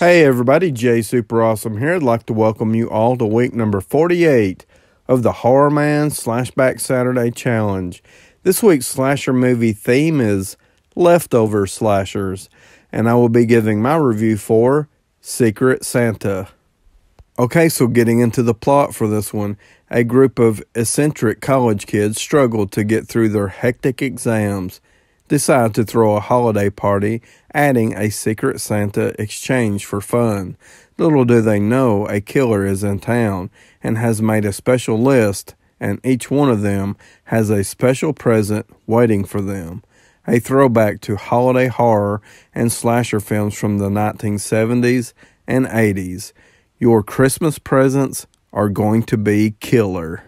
Hey everybody, Jay Super Awesome here. I'd like to welcome you all to week number 48 of the TheHORRORman's SlashBack Saturday Challenge. This week's slasher movie theme is leftover slashers, and I will be giving my review for Secret Santa. Okay, so getting into the plot for this one, a group of eccentric college kids struggle to get through their hectic exams, decide to throw a holiday party, adding a Secret Santa exchange for fun. Little do they know a killer is in town and has made a special list, and each one of them has a special present waiting for them. A throwback to holiday horror and slasher films from the 1970s and 80s. Your Christmas presents are going to be killer.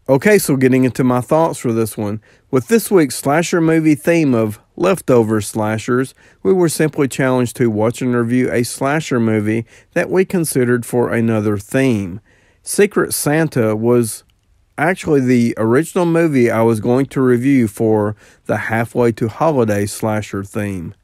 Okay, so getting into my thoughts for this one. With this week's slasher movie theme of leftover slashers, we were simply challenged to watch and review a slasher movie that we considered for another theme. Secret Santa was actually the original movie I was going to review for the halfway to holiday slasher theme.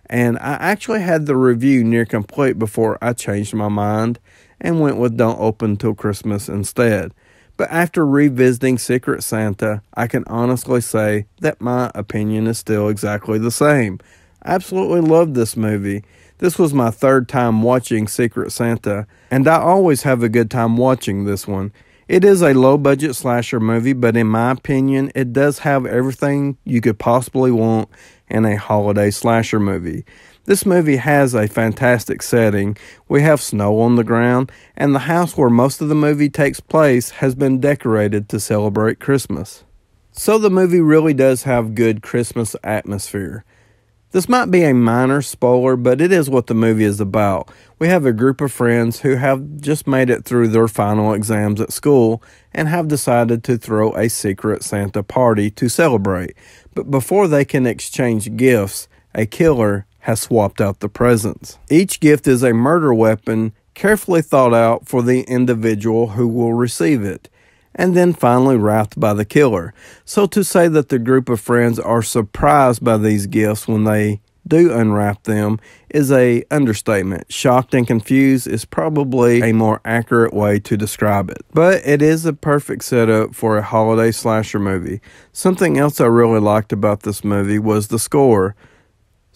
And I actually had the review near complete before I changed my mind and went with Don't Open Till Christmas instead. But after revisiting Secret Santa, I can honestly say that my opinion is still exactly the same. I absolutely loved this movie. This was my third time watching Secret Santa, and I always have a good time watching this one. It is a low-budget slasher movie, but in my opinion, it does have everything you could possibly want in a holiday slasher movie. This movie has a fantastic setting. We have snow on the ground, and the house where most of the movie takes place has been decorated to celebrate Christmas. So the movie really does have good Christmas atmosphere. This might be a minor spoiler, but it is what the movie is about. We have a group of friends who have just made it through their final exams at school and have decided to throw a Secret Santa party to celebrate. But before they can exchange gifts, a killer has swapped out the presents. Each gift is a murder weapon carefully thought out for the individual who will receive it, and then finally wrapped by the killer. So to say that the group of friends are surprised by these gifts when they do unwrap them is a understatement. Shocked and confused is probably a more accurate way to describe it. But it is a perfect setup for a holiday slasher movie. Something else I really liked about this movie was the score.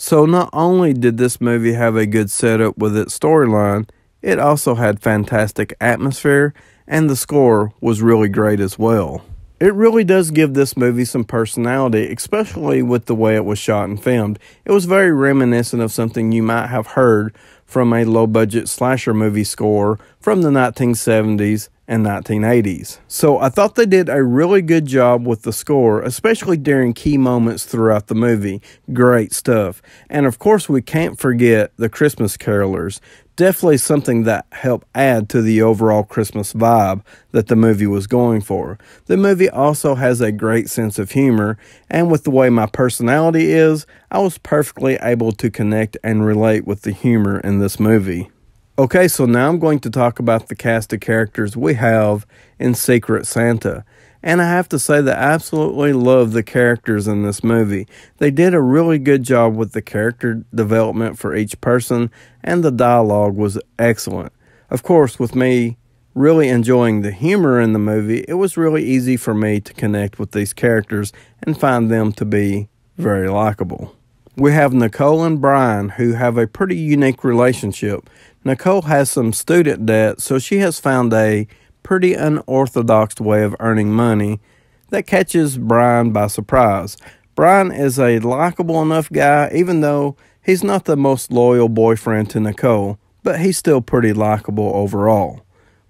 So not only did this movie have a good setup with its storyline, it also had fantastic atmosphere, and the score was really great as well. It really does give this movie some personality, especially with the way it was shot and filmed. It was very reminiscent of something you might have heard from a low-budget slasher movie score from the 1970s and 1980s. So I thought they did a really good job with the score, especially during key moments throughout the movie. Great stuff. And of course we can't forget the Christmas carolers. Definitely something that helped add to the overall Christmas vibe that the movie was going for. The movie also has a great sense of humor, and with the way my personality is, I was perfectly able to connect and relate with the humor in this movie. Okay, so now I'm going to talk about the cast of characters we have in Secret Santa. And I have to say that I absolutely love the characters in this movie. They did a really good job with the character development for each person, and the dialogue was excellent. Of course, with me really enjoying the humor in the movie, it was really easy for me to connect with these characters and find them to be very likable. We have Nicole and Brian, who have a pretty unique relationship. Nicole has some student debt, so she has found a pretty unorthodox way of earning money that catches Brian by surprise. Brian is a likable enough guy, even though he's not the most loyal boyfriend to Nicole, but he's still pretty likable overall.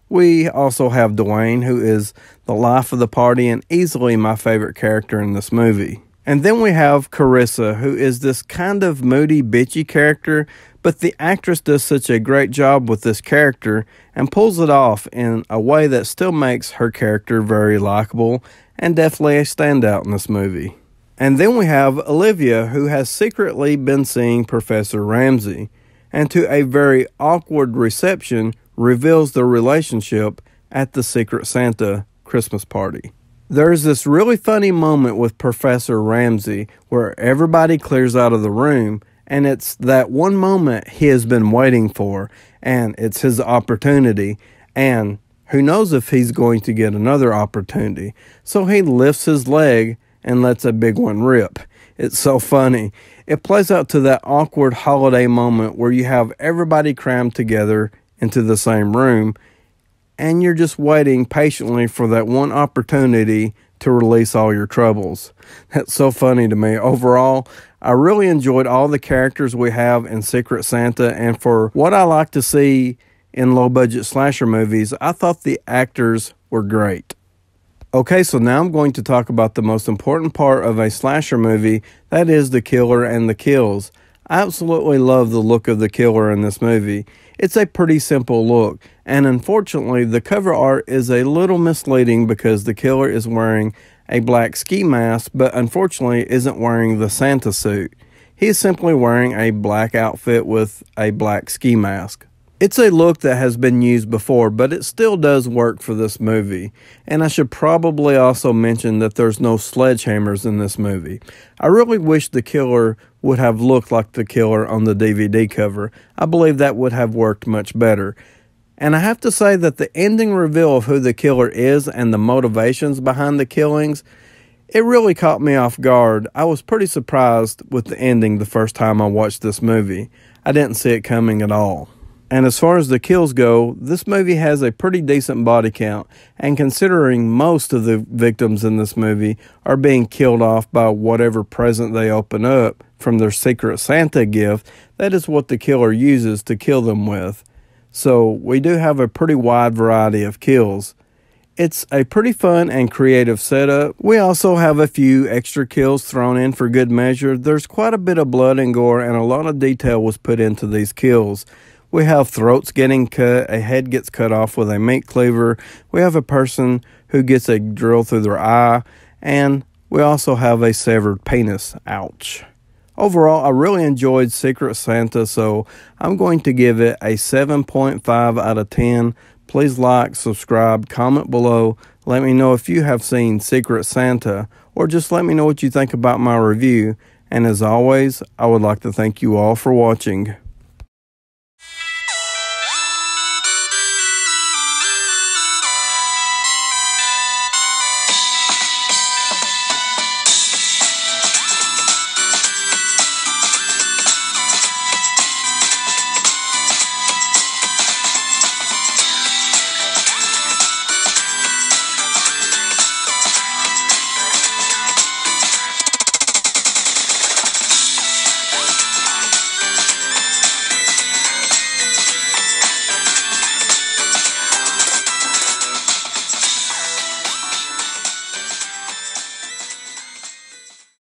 We also have Dwayne, who is the life of the party and easily my favorite character in this movie. And then we have Carissa, who is this kind of moody, bitchy character, but the actress does such a great job with this character and pulls it off in a way that still makes her character very likable and definitely a standout in this movie. And then we have Olivia, who has secretly been seeing Professor Ramsey, and to a very awkward reception reveals their relationship at the Secret Santa Christmas party. There's this really funny moment with Professor Ramsey where everybody clears out of the room and it's that one moment he has been waiting for, and it's his opportunity, and who knows if he's going to get another opportunity. So he lifts his leg and lets a big one rip. It's so funny. It plays out to that awkward holiday moment where you have everybody crammed together into the same room, and you're just waiting patiently for that one opportunity to release all your troubles. That's so funny to me. Overall, I really enjoyed all the characters we have in Secret Santa, and for what I like to see in low-budget slasher movies, I thought the actors were great. Okay, so now I'm going to talk about the most important part of a slasher movie, that is the killer and the kills. I absolutely love the look of the killer in this movie. It's a pretty simple look, and unfortunately the cover art is a little misleading because the killer is wearing a black ski mask, but unfortunately isn't wearing the Santa suit. He is simply wearing a black outfit with a black ski mask. It's a look that has been used before, but it still does work for this movie. And I should probably also mention that there's no sledgehammers in this movie. I really wish the killer would have looked like the killer on the DVD cover. I believe that would have worked much better. And I have to say that the ending reveal of who the killer is and the motivations behind the killings, it really caught me off guard. I was pretty surprised with the ending the first time I watched this movie. I didn't see it coming at all. And as far as the kills go, this movie has a pretty decent body count, and considering most of the victims in this movie are being killed off by whatever present they open up from their Secret Santa gift, that is what the killer uses to kill them with. So we do have a pretty wide variety of kills. It's a pretty fun and creative setup. We also have a few extra kills thrown in for good measure. There's quite a bit of blood and gore, and a lot of detail was put into these kills. We have throats getting cut, a head gets cut off with a meat cleaver, we have a person who gets a drill through their eye, and we also have a severed penis. Ouch. Overall, I really enjoyed Secret Santa, so I'm going to give it a 7.5 out of 10. Please like, subscribe, comment below. Let me know if you have seen Secret Santa, or just let me know what you think about my review. And as always, I would like to thank you all for watching.